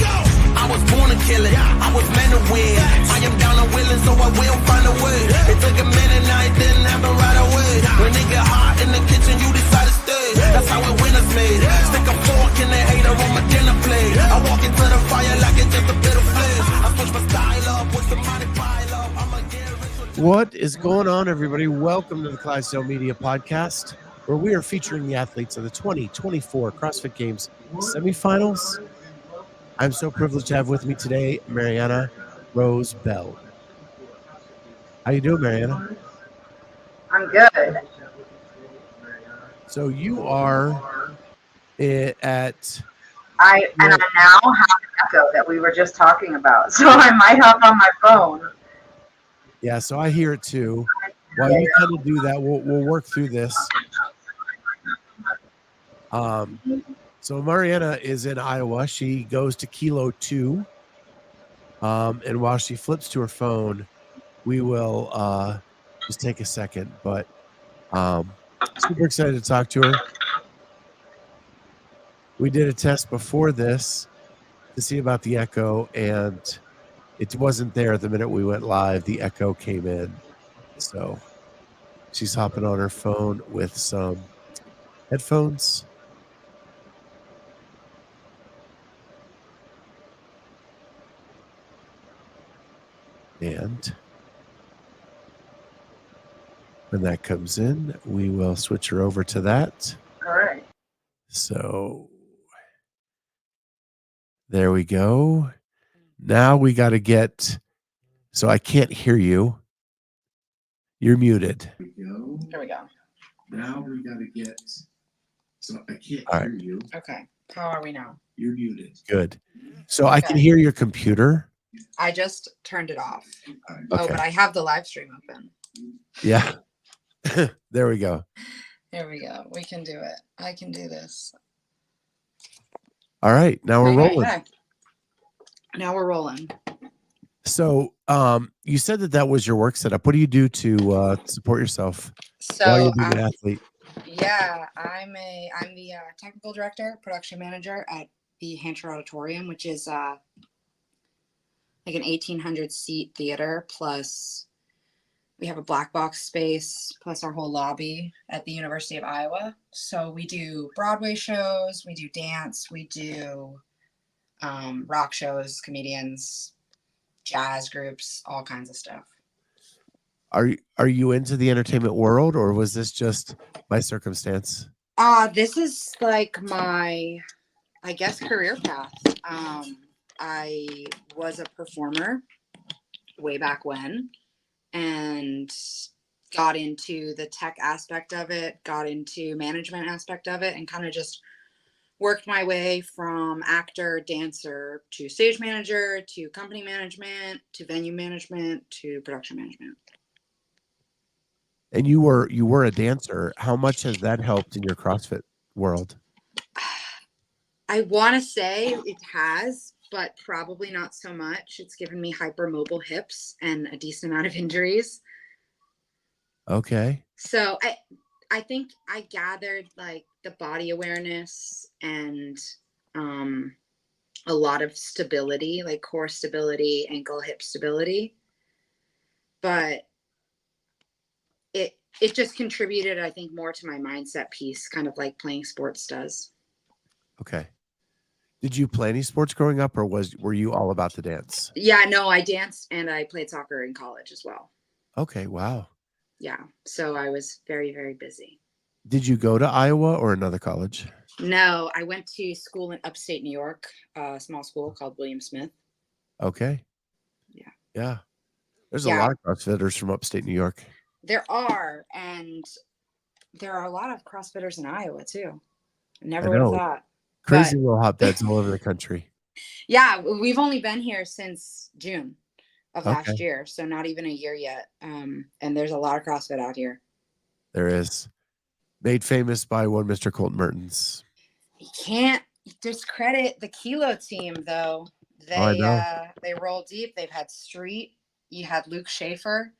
I was born to kill it. I was meant to win. I am down and willing, so I will find a way. It took a minute, now it didn't happen right away. When it get hot in the kitchen, you decide to stay. That's how it winners made. Stick a fork in the hater on my dinner plate. I walk into the fire like it's just a bit of flame. I switch my style up, with the money pile up. I'ma get rich. What is going on, everybody? Welcome to the Clydesdale Media Podcast, where we are featuring the athletes of the 2024 CrossFit Games Semifinals. I'm so privileged to have with me today Mariana Rose Bell. How you doing, Mariana? I'm good. So you are at... I now have an echo that we were just talking about, so I might have on my phone. Yeah, so I hear it too. While you kind of do that, we'll work through this. So Mariana is in Iowa. She goes to Kilo 2. And while she flips to her phone, we will just take a second. But super excited to talk to her. We did a test before this to see about the echo, and it wasn't there the minute we went live. The echo came in. So she's hopping on her phone with some headphones. And when that comes in, we will switch her over to that. All right. So there we go. Now we got to get, so I can't hear you. You're muted. Here we go. Now we got to get, so I can't hear you. Okay. How are we now? You're muted. Good. So I can hear your computer. I just turned it off. Okay. Oh, but I have the live stream open. Yeah. There we go. Here we go. We can do it. I can do this. All right. Now we're rolling. Okay. Now we're rolling. So you said that was your work setup. What do you do to support yourself So while you're being an athlete? Yeah, I'm the technical director, production manager at the Hampshire Auditorium, which is like an 1,800 seat theater, plus we have a black box space, plus our whole lobby at the University of Iowa. So we do Broadway shows, we do dance, we do rock shows, comedians, jazz groups, all kinds of stuff. Are you into the entertainment world, or was this just by circumstance? This is like my, I guess, career path. I was a performer way back when, and got into the tech aspect of it, got into management aspect of it, and kind of just worked my way from actor, dancer, to stage manager, to company management, to venue management, to production management. And you were a dancer. How much has that helped in your CrossFit world? I want to say it has, but probably not so much. It's given me hypermobile hips and a decent amount of injuries. Okay. So I think I gathered like the body awareness and a lot of stability, like core stability, ankle, hip stability. But it just contributed, I think, more to my mindset piece, kind of like playing sports does. Okay. Did you play any sports growing up, or were you all about the dance? Yeah, no, I danced and I played soccer in college as well. Okay, wow. Yeah, so I was very, very busy. Did you go to Iowa or another college? No, I went to school in upstate New York, a small school called William Smith. Okay. Yeah. Yeah. There's a lot of CrossFitters from upstate New York. There are, and there are a lot of CrossFitters in Iowa too. I never would have thought. Crazy little hotbeds all over the country. Yeah, we've only been here since June of last year, so not even a year yet. And there's a lot of CrossFit out here. There is. Made famous by one Mr. Colton Mertens. You can't discredit the Kilo team, though. They roll deep. They've had Street. You had Luke Schaefer.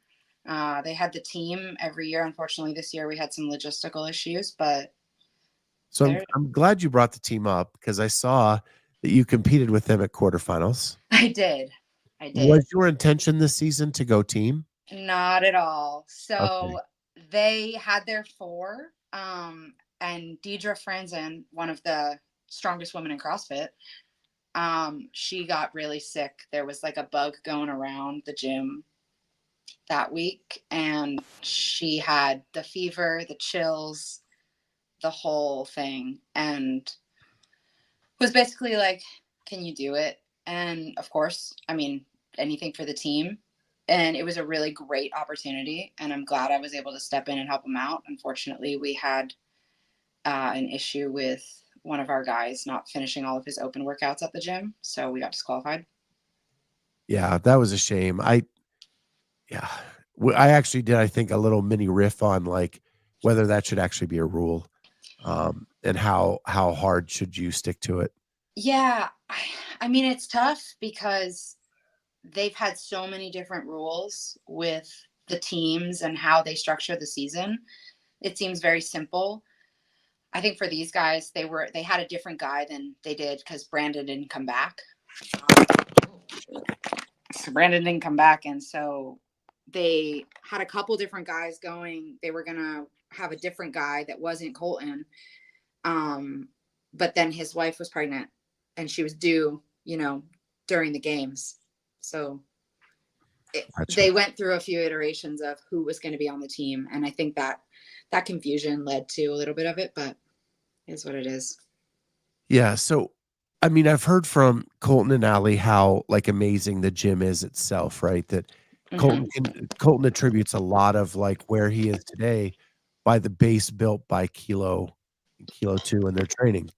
They had the team every year. Unfortunately, this year we had some logistical issues, but so I'm glad you brought the team up, because I saw that you competed with them at quarterfinals. I did. I did. Was your intention this season to go team? Not at all. Okay. So they had their four. And Deidre Franzen, one of the strongest women in CrossFit, she got really sick. There was like a bug going around the gym that week, and she had the fever, the chills, the whole thing, and was basically like, can you do it? And of course, I mean, anything for the team. And it was a really great opportunity, and I'm glad I was able to step in and help them out. Unfortunately, we had an issue with one of our guys not finishing all of his open workouts at the gym, so we got disqualified. Yeah, that was a shame. I actually did, I think, a little mini riff on like whether that should actually be a rule, and how hard should you stick to it? Yeah, I mean, it's tough because they've had so many different rules with the teams and how they structure the season. It seems very simple. I think for these guys, they had a different guy than they did because Brandon didn't come back. So Brandon didn't come back, and so they had a couple different guys going. They were gonna have a different guy that wasn't Colton, but then his wife was pregnant, and she was due, during the games. So Gotcha. they went through a few iterations of who was going to be on the team, and I think that confusion led to a little bit of it, but it is what it is. Yeah. So, I mean, I've heard from Colton and Allie how like amazing the gym is itself, right? That Colton attributes a lot of like where he is today by the base built by Kilo and Kilo 2 in their training.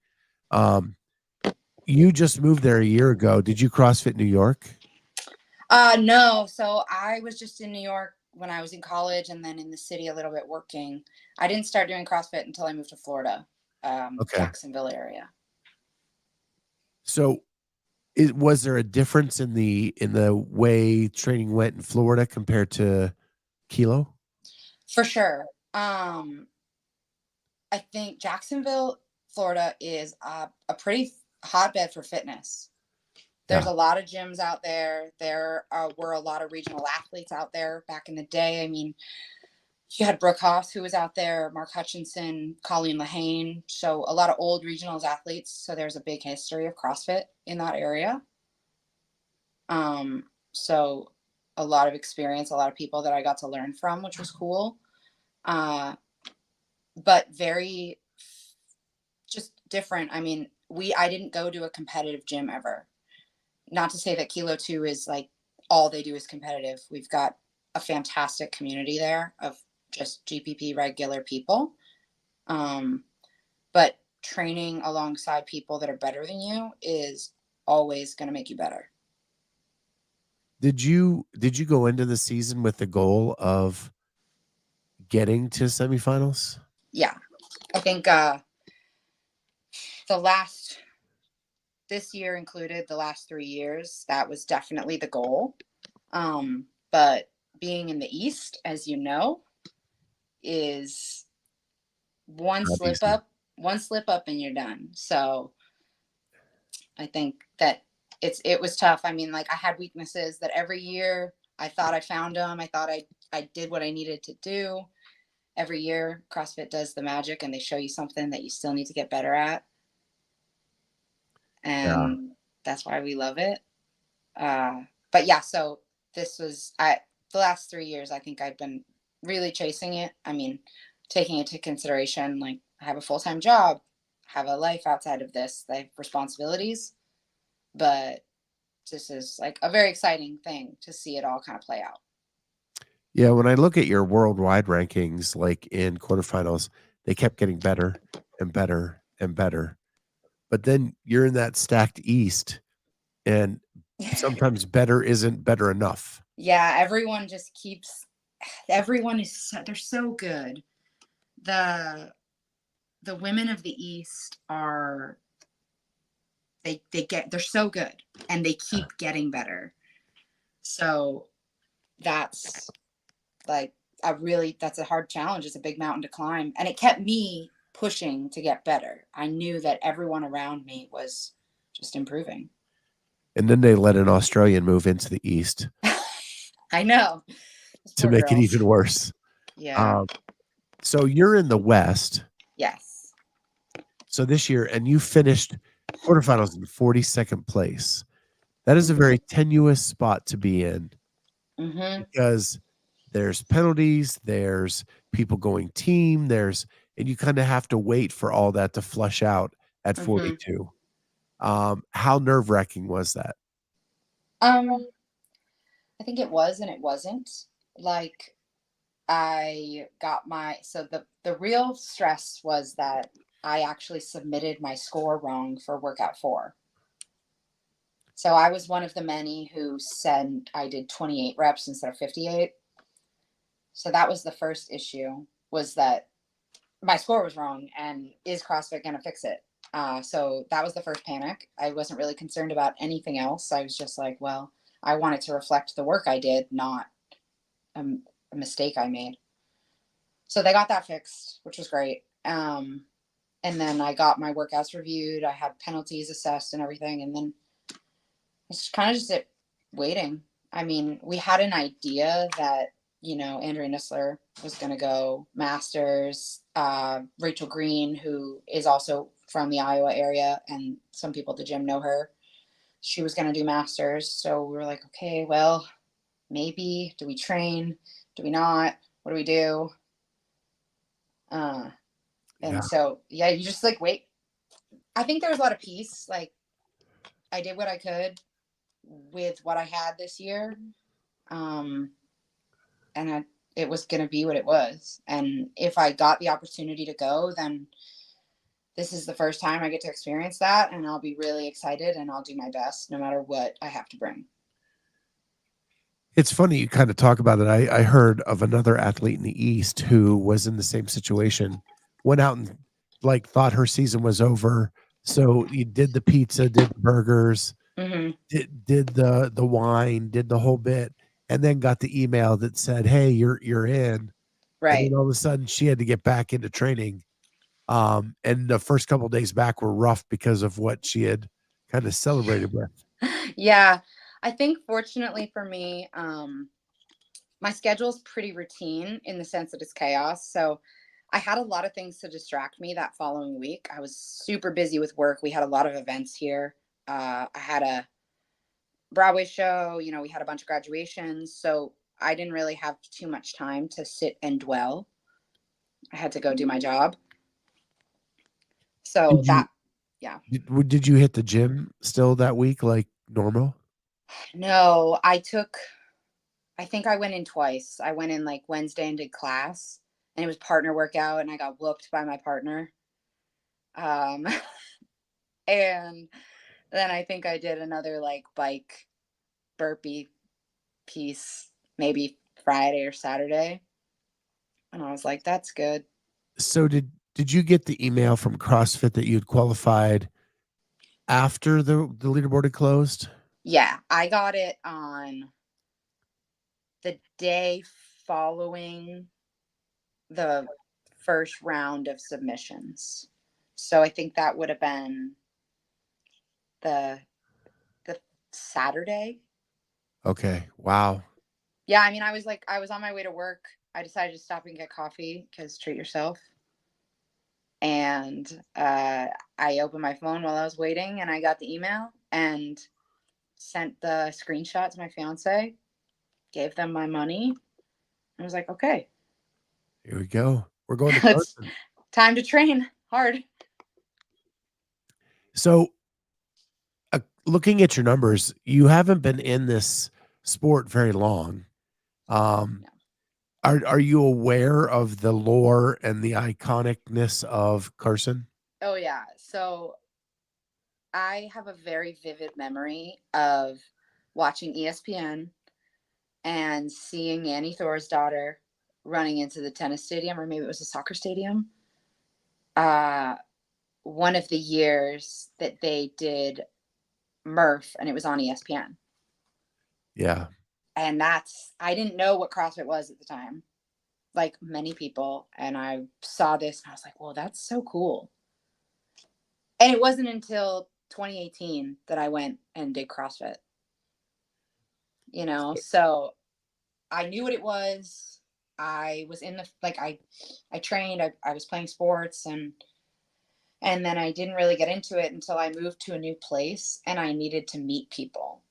You just moved there a year ago. Did you CrossFit New York? No. So I was just in New York when I was in college, and then in the city a little bit working. I didn't start doing CrossFit until I moved to Florida, Okay. Jacksonville area. So was there a difference in the way training went in Florida compared to Kilo? For sure. I think Jacksonville, Florida is a pretty hotbed for fitness. There's a lot of gyms out there. There were a lot of regional athletes out there back in the day. I mean, you had Brooke Haas, who was out there, Mark Hutchinson, Colleen Lahane. So a lot of old regionals athletes. So there's a big history of CrossFit in that area. So a lot of experience, a lot of people that I got to learn from, which was cool. But very just different. I mean, I didn't go to a competitive gym ever. Not to say that Kilo 2 is like all they do is competitive. We've got a fantastic community there of just GPP regular people. But training alongside people that are better than you is always going to make you better. Did you go into the season with the goal of getting to semifinals? Yeah. I think this year included, the last 3 years, that was definitely the goal. But being in the East, as you know, is one slip up and you're done. So I think that it was tough. I mean, like, I had weaknesses that every year I thought I found them. I thought I did what I needed to do. Every year CrossFit does the magic and they show you something that you still need to get better at. And that's why we love it. But yeah, so this was the last 3 years, I think I've been really chasing it. I mean, taking into consideration, like, I have a full-time job, have a life outside of this, I have responsibilities, but this is like a very exciting thing to see it all kind of play out. Yeah, when I look at your worldwide rankings, like in quarterfinals, they kept getting better and better and better. But then you're in that stacked East, and sometimes better isn't better enough. Yeah, everyone just keeps. They're so good. The women of the East are. They're so good, and they keep getting better. So that's like that's a hard challenge. It's a big mountain to climb, and it kept me pushing to get better. I knew that everyone around me was just improving. And then they let an Australian move into the East I know. Those to poor make it girls. even worse. Yeah. So you're in the West. Yes. So this year, and you finished quarterfinals in 42nd place. That is a very tenuous spot to be in Mm-hmm. because there's penalties, there's people going team, and you kind of have to wait for all that to flush out at Mm-hmm. 42. How nerve-wracking was that? I think it was and it wasn't. Like I got so the real stress was that I actually submitted my score wrong for workout 4. So I was one of the many who said I did 28 reps instead of 58. So that was the first issue, was that my score was wrong, and is CrossFit going to fix it? So that was the first panic. I wasn't really concerned about anything else. I was just like, well, I want it to reflect the work I did, not a mistake I made. So they got that fixed, which was great. And then I got my workouts reviewed. I had penalties assessed and everything. And then it's kind of just waiting. I mean, we had an idea that, Andrea Nisler was going to go masters. Rachel Green, who is also from the Iowa area, and some people at the gym know her, she was going to do masters. So we were like, okay, well, maybe. Do we train? Do we not? What do we do? And so, yeah, you just like wait. I think there was a lot of peace. Like I did what I could with what I had this year. And it was going to be what it was. And if I got the opportunity to go, then this is the first time I get to experience that. And I'll be really excited, and I'll do my best no matter what I have to bring. It's funny you kind of talk about it. I heard of another athlete in the East who was in the same situation, went out and like thought her season was over. So you did the pizza, did the burgers, Mm-hmm. did the wine, did the whole bit, and then got the email that said, "Hey, you're in." And Right. then all of a sudden she had to get back into training. And the first couple of days back were rough because of what she had kind of celebrated with. Yeah. I think fortunately for me, my schedule's pretty routine in the sense that it's chaos. So I had a lot of things to distract me that following week. I was super busy with work. We had a lot of events here. I had a Broadway show, we had a bunch of graduations. So I didn't really have too much time to sit and dwell. I had to go do my job. So Did you that, yeah. did you hit the gym still that week like normal? No, I think I went in twice. I went in like Wednesday and did class, and it was partner workout, and I got whooped by my partner. Um, and then I think I did another like bike burpee piece, maybe Friday or Saturday. And I was like, that's good. So did you get the email from CrossFit that you'd qualified after the leaderboard had closed? Yeah, I got it on the day following the first round of submissions. So I think that would have been the the Saturday. Okay. Wow. Yeah, I mean, I was on my way to work. I decided to stop and get coffee because treat yourself. And I opened my phone while I was waiting, and I got the email and sent the screenshot to my fiance, gave them my money. I was like, okay, Here we go. We're going to it's Carson. time to train hard. So looking at your numbers, you haven't been in this sport very long. Um, Yeah. are you aware of the lore and the iconicness of Carson? Oh, yeah. So I have a very vivid memory of watching ESPN and seeing Annie Thor's daughter running into the tennis stadium, or maybe it was a soccer stadium. One of the years that they did Murph, and it was on ESPN. Yeah. And I didn't know what CrossFit was at the time, like many people. And I saw this and I was like, well, that's so cool. And it wasn't until 2018 that I went and did CrossFit, so I knew what it was. I was in the, like, I trained, I was playing sports, and then I didn't really get into it until I moved to a new place and I needed to meet people.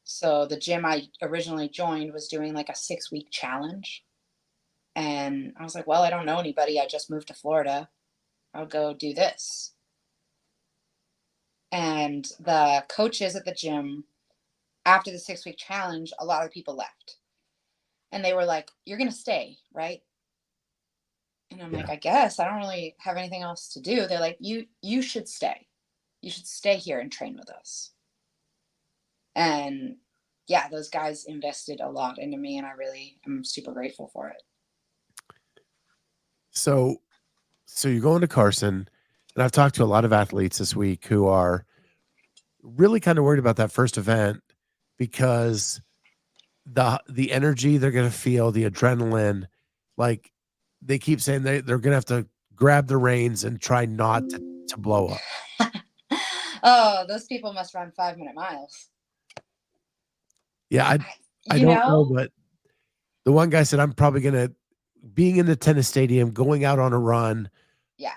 So the gym I originally joined was doing like a 6-week challenge. And I was like, well, I don't know anybody. I just moved to Florida. I'll go do this. And the coaches at the gym, after the 6-week challenge, a lot of people left. And they were like, you're going to stay, right? And I'm like, I guess I don't really have anything else to do. They're like, you should stay. You should stay here and train with us. And yeah, those guys invested a lot into me, and I really am super grateful for it. So you're going to Carson, and I've talked to a lot of athletes this week who are really kind of worried about that first event because the energy they're going to feel, the adrenaline, like they keep saying they're going to have to grab the reins and try not to blow up. Oh, those people must run 5-minute miles. Yeah, I don't know, but the one guy said, I'm probably going to, being in the tennis stadium, going out on a run,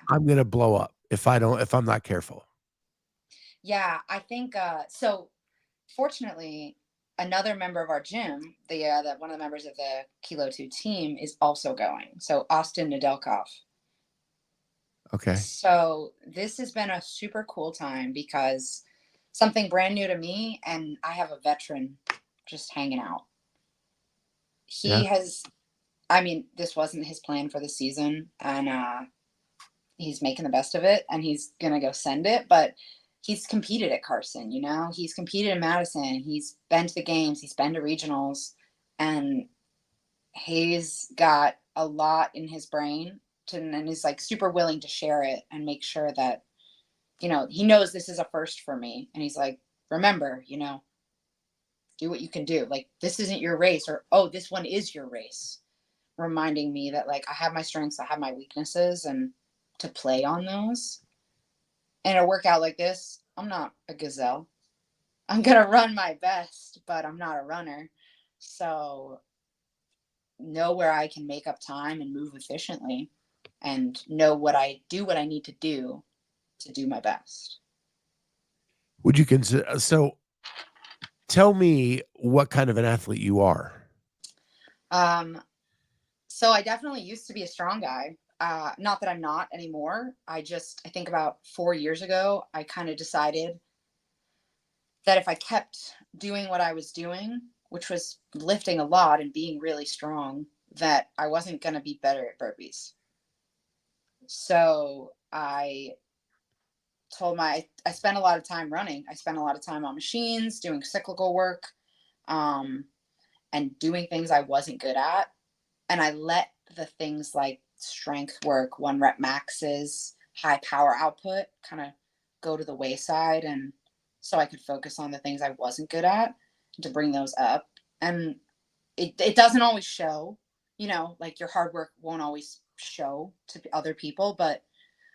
I'm going to blow up if I'm not careful. Yeah, I think, so fortunately, another member of our gym, one of the members of the Kilo 2 team is also going. So Austin Nedelkov. Okay. So this has been a super cool time because something brand new to me, and I have a veteran just hanging out. He has, I mean, this wasn't his plan for the season, and he's making the best of it, and he's going to go send it, but he's competed at Carson, he's competed in Madison, he's been to the games, he's been to regionals, and he's got a lot in his brain and is like super willing to share it and make sure that, he knows this is a first for me. And he's like, remember, do what you can do. Like, this isn't your race, or, oh, this one is your race. Reminding me that, like, I have my strengths, I have my weaknesses, and to play on those. In a workout like this, I'm not a gazelle. I'm going to run my best, but I'm not a runner. So know where I can make up time and move efficiently, and know what I need to do my best. Would you consider, so tell me what kind of an athlete you are. So I definitely used to be a strong guy. Not that I'm not anymore. I think about 4 years ago, I kind of decided that if I kept doing what I was doing, which was lifting a lot and being really strong, that I wasn't going to be better at burpees. So I spent a lot of time running. I spent a lot of time on machines, doing cyclical work, and doing things I wasn't good at. And I let the things like strength work, 1-rep maxes, high power output kind of go to the wayside. And so I could focus on the things I wasn't good at to bring those up. And it doesn't always show, like your hard work won't always show to other people. But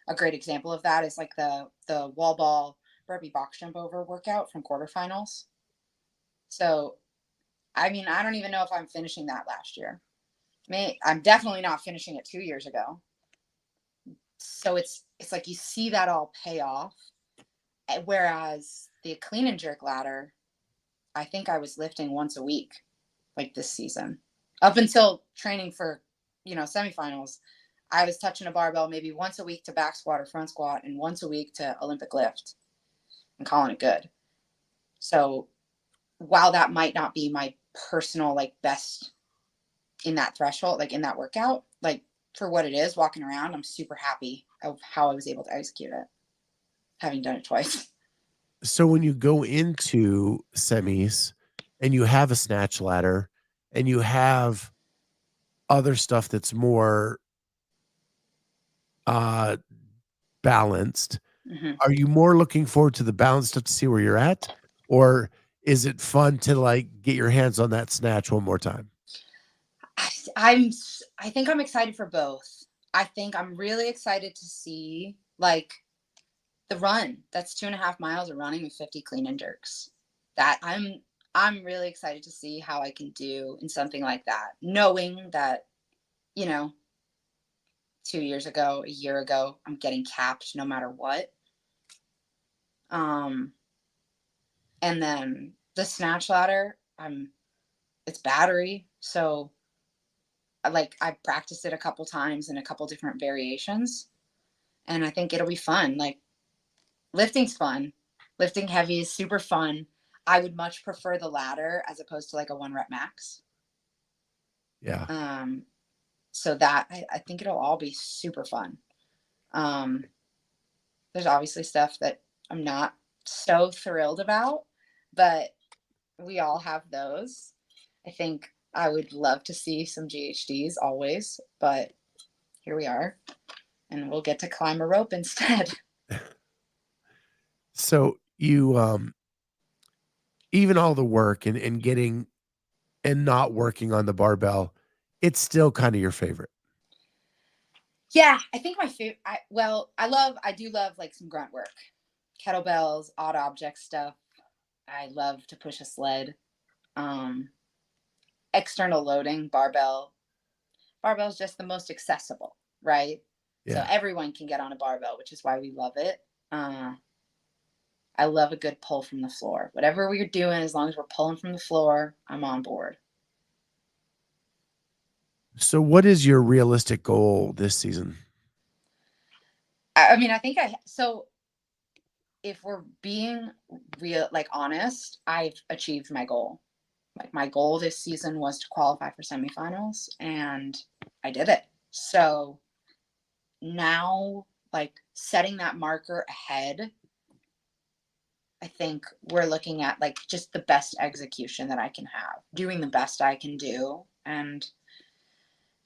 a great example of that is like the wall ball burpee box jump over workout from quarterfinals. So, I mean, I don't even know if I'm finishing that last year. I'm definitely not finishing it 2 years ago. So it's like you see that all pay off. Whereas the clean and jerk ladder, I think I was lifting once a week, like this season, up until training for, semifinals. I was touching a barbell maybe once a week to back squat or front squat, and once a week to Olympic lift, and calling it good. So while that might not be my personal, like, best in that threshold, like in that workout, like for what it is, walking around, I'm super happy of how I was able to execute it, having done it twice. So when you go into semis and you have a snatch ladder and you have other stuff that's more balanced, are you more looking forward to the balanced stuff to see where you're at? Or is it fun to like get your hands on that snatch one more time? I think I'm excited for both. I think I'm really excited to see, like, The run, that's 2.5 miles of running with 50 clean and jerks. That I'm really excited to see how I can do in something like that, knowing that, you know, 2 years ago, a year ago, I'm getting capped no matter what. Um, and then the snatch ladder, it's battery, so I practiced it a couple times in a couple different variations, and I think it'll be fun. Like, lifting's fun. Lifting heavy is super fun. I would much prefer the ladder as opposed to like a 1 rep max. Yeah. So that I think it'll all be super fun. There's obviously stuff that I'm not so thrilled about, but we all have those. I think I would love to see some GHDs always, but here we are, and we'll get to climb a rope instead. So you, even all the work and getting and not working on the barbell, it's still kind of your favorite. Yeah, I think my favorite. I do love like some grunt work, kettlebells, odd object stuff. I love to push a sled. Um, External loading, barbell. Barbell is just the most accessible, right? So Yeah. everyone can get on a barbell, which is why we love it. I love a good pull from the floor. Whatever we're doing, as long as we're pulling from the floor, I'm on board. So what is your realistic goal this season? I mean, I think so if we're being real, like honest, I've achieved my goal. Like, my goal this season was to qualify for semifinals, and I did it. So now, like, setting that marker ahead, I think we're looking at like just the best execution that I can have, doing the best I can do, and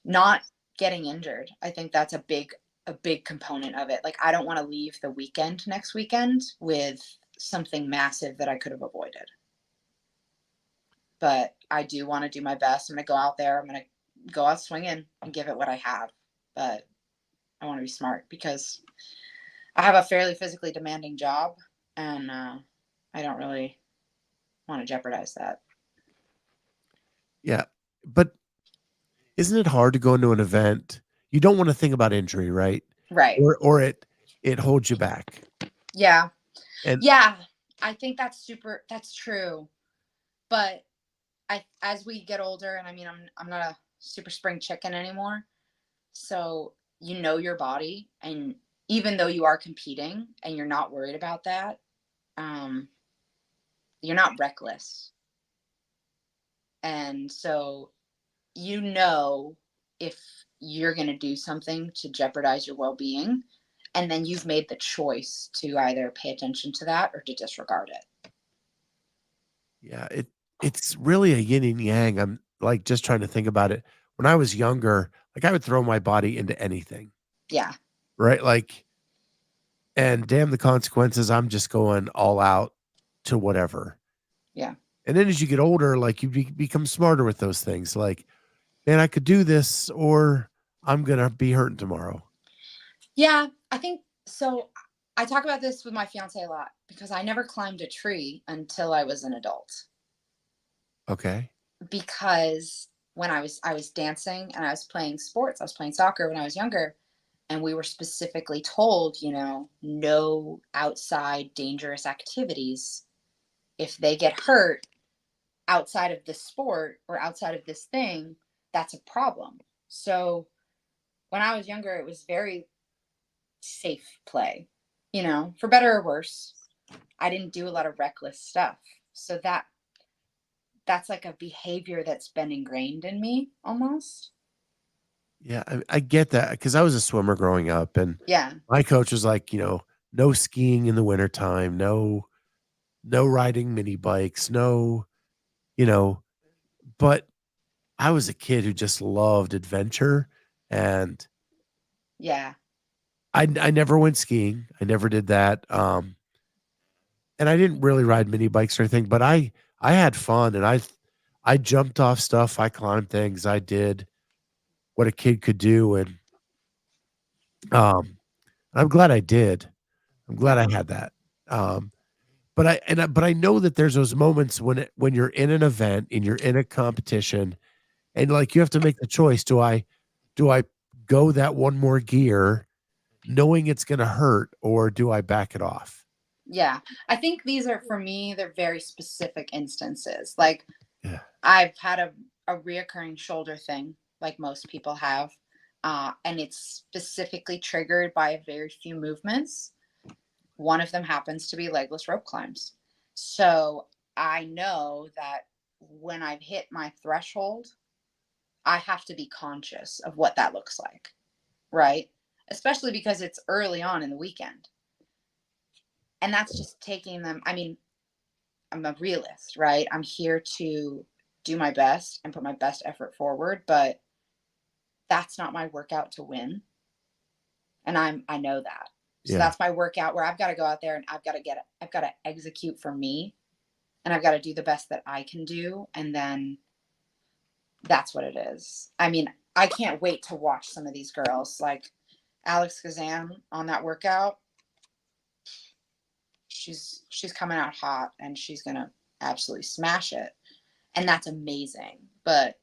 not getting injured. I think that's a big component of it. Like, I don't want to leave the weekend next weekend with something massive that I could have avoided. But I do want to do my best. I'm going to go out there. I'm going to go out swinging and give it what I have. But I want to be smart because I have a fairly physically demanding job, and I don't really want to jeopardize that. Yeah. But isn't it hard to go into an event? You don't want to think about injury, right? Right. Or it holds you back. Yeah. And Yeah. I think that's true. But as we get older, and I mean, I'm not a super spring chicken anymore. So you know your body, and even though you are competing and you're not worried about that, you're not reckless. And so you know if you're going to do something to jeopardize your well-being, and then you've made the choice to either pay attention to that or to disregard it. yeah, it's really a yin and yang. I'm like just trying to think about it. When I was younger, like I would throw my body into anything, Yeah. right? Like, and damn the consequences. I'm just going all out to whatever. Yeah. And then as you get older, like you become smarter with those things. Like, man, I could do this, or I'm gonna be hurting tomorrow. Yeah, I think so. I talk about this with my fiance a lot because I never climbed a tree until I was an adult. Okay. Because when I was dancing and I was playing sports, I was playing soccer when I was younger, and we were specifically told, no outside dangerous activities. If they get hurt outside of this sport or outside of this thing, that's a problem. So when I was younger, it was very safe play, for better or worse. I didn't do a lot of reckless stuff. So that's like a behavior that's been ingrained in me almost. Yeah, I get that because I was a swimmer growing up, and Yeah. my coach was like, no skiing in the wintertime, no riding mini bikes, no, you know, but I was a kid who just loved adventure, and Yeah. I never went skiing. I never did that. And I didn't really ride mini bikes or anything, but I had fun, and I jumped off stuff, I climbed things, I did what a kid could do, and um I'm glad I did. I'm glad I had that. But I know that there's those moments when you're in an event and you're in a competition and like you have to make the choice. Do I go that one more gear knowing it's going to hurt, or do I back it off? Yeah. I think these are, for me, they're very specific instances. Like, Yeah. I've had a reoccurring shoulder thing, like most people have. And it's specifically triggered by a very few movements. One of them happens to be legless rope climbs. So I know that when I've hit my threshold, I have to be conscious of what that looks like, right? Especially because it's early on in the weekend. And that's just taking them. I mean, I'm a realist, right? I'm here to do my best and put my best effort forward, but that's not my workout to win. And I know that. So Yeah. that's my workout where I've got to go out there and I've got to execute for me, and I've got to do the best that I can do. And then that's what it is. I mean, I can't wait to watch some of these girls like Alex Kazan on that workout. She's coming out hot and she's going to absolutely smash it. And that's amazing. But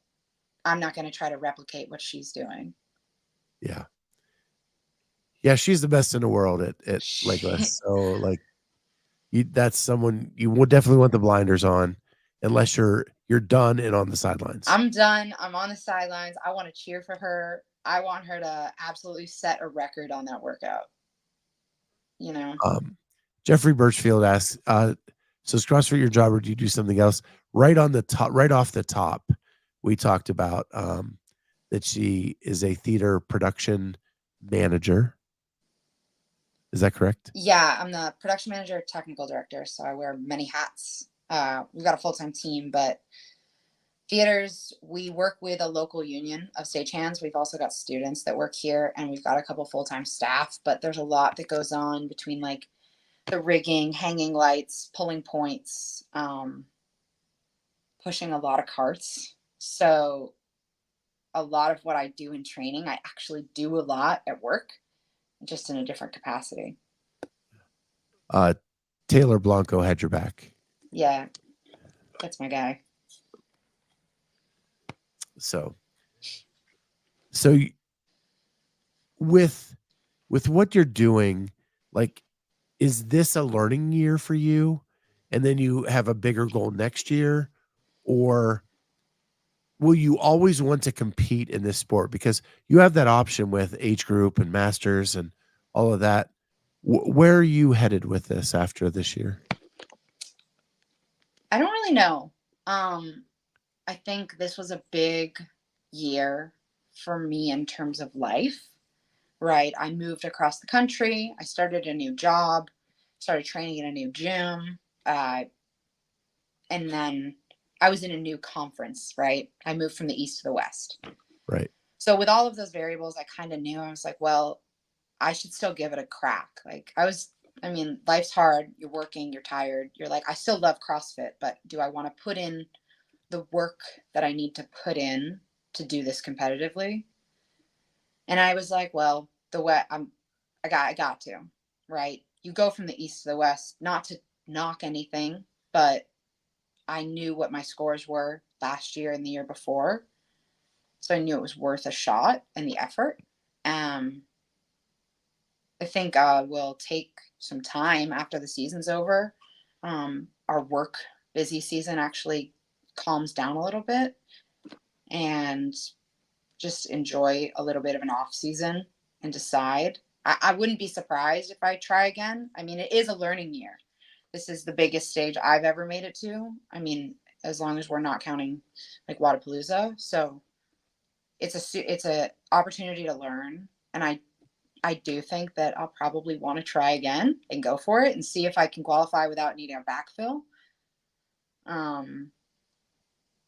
I'm not going to try to replicate what she's doing. Yeah. Yeah, she's the best in the world at legless. So like that's someone you would definitely want the blinders on unless you're done and on the sidelines. I'm done. I'm on the sidelines. I want to cheer for her. I want her to absolutely set a record on that workout. You know? Jeffrey Birchfield asks, so is CrossFit your job or do you do something else? Right on the top, right off the top, we talked about that she is a theater production manager. Is that correct? Yeah, I'm the production manager, technical director, so I wear many hats. We've got a full-time team, but theaters, we work with a local union of stagehands. We've also got students that work here, and we've got a couple full-time staff, but there's a lot that goes on between like the rigging, hanging lights, pulling points, pushing a lot of carts. So a lot of what I do in training, I actually do a lot at work, just in a different capacity. Taylor Blanco had your back. Yeah, that's my guy. So with what you're doing, like, is this a learning year for you? And then you have a bigger goal next year? Or will you always want to compete in this sport? Because you have that option with age group and masters and all of that. Where are you headed with this after this year? I don't really know. I think this was a big year for me in terms of life, right? I moved across the country. I started a new job, started training in a new gym. And then I was in a new conference, right? I moved from the East to the West. Right. So with all of those variables, I kind of knew. I was like, well, I should still give it a crack. Like I mean, life's hard. You're working, you're tired. You're like, I still love CrossFit, but do I want to put in the work that I need to put in to do this competitively? And I was like, well, I got to, right? You go from the East to the West, not to knock anything, but I knew what my scores were last year and the year before. So I knew it was worth a shot and the effort. I think we'll take some time after the season's over. Our work busy season actually calms down a little bit and just enjoy a little bit of an off season and decide. I wouldn't be surprised if I try again. I mean, it is a learning year. This is the biggest stage I've ever made it to. I mean, as long as we're not counting like Wadapalooza. So it's a opportunity to learn. And I do think that I'll probably want to try again and go for it and see if I can qualify without needing a backfill.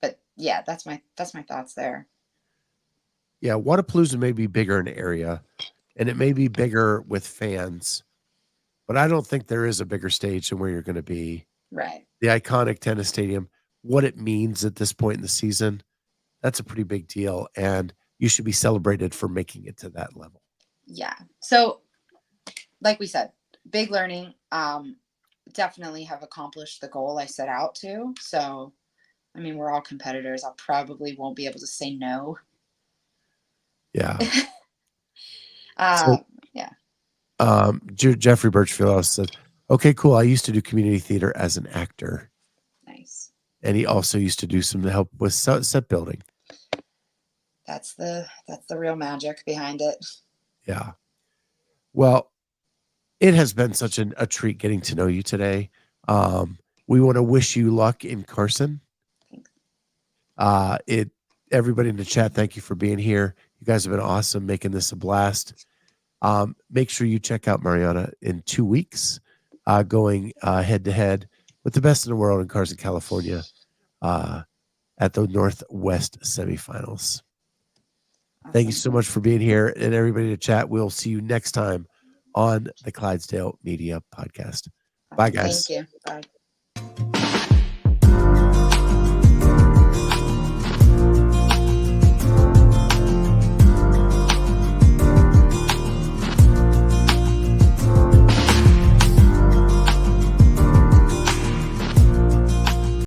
But yeah, that's my thoughts there. Yeah, Wadapalooza may be bigger in area, and it may be bigger with fans, but I don't think there is a bigger stage than where you're going to be. Right. The iconic tennis stadium, what it means at this point in the season, that's a pretty big deal, and you should be celebrated for making it to that level. Yeah. So, like we said, big learning. Definitely have accomplished the goal I set out to. So, I mean, we're all competitors. I probably won't be able to say no. Yeah. Yeah. Jeffrey Birchfield said, okay, cool. I used to do community theater as an actor. Nice. And he also used to do some help with set building. That's the real magic behind it. Yeah. Well, it has been such a treat getting to know you today. We want to wish you luck in Carson. Everybody in the chat, thank you for being here. You guys have been awesome, making this a blast. Make sure you check out Mariana in 2 weeks, going head to head with the best in the world in Carson, California, at the Northwest Semifinals. Awesome. Thank you so much for being here, and everybody in the chat. We'll see you next time on the Clydesdale Media Podcast. Bye, guys. Thank you. Bye.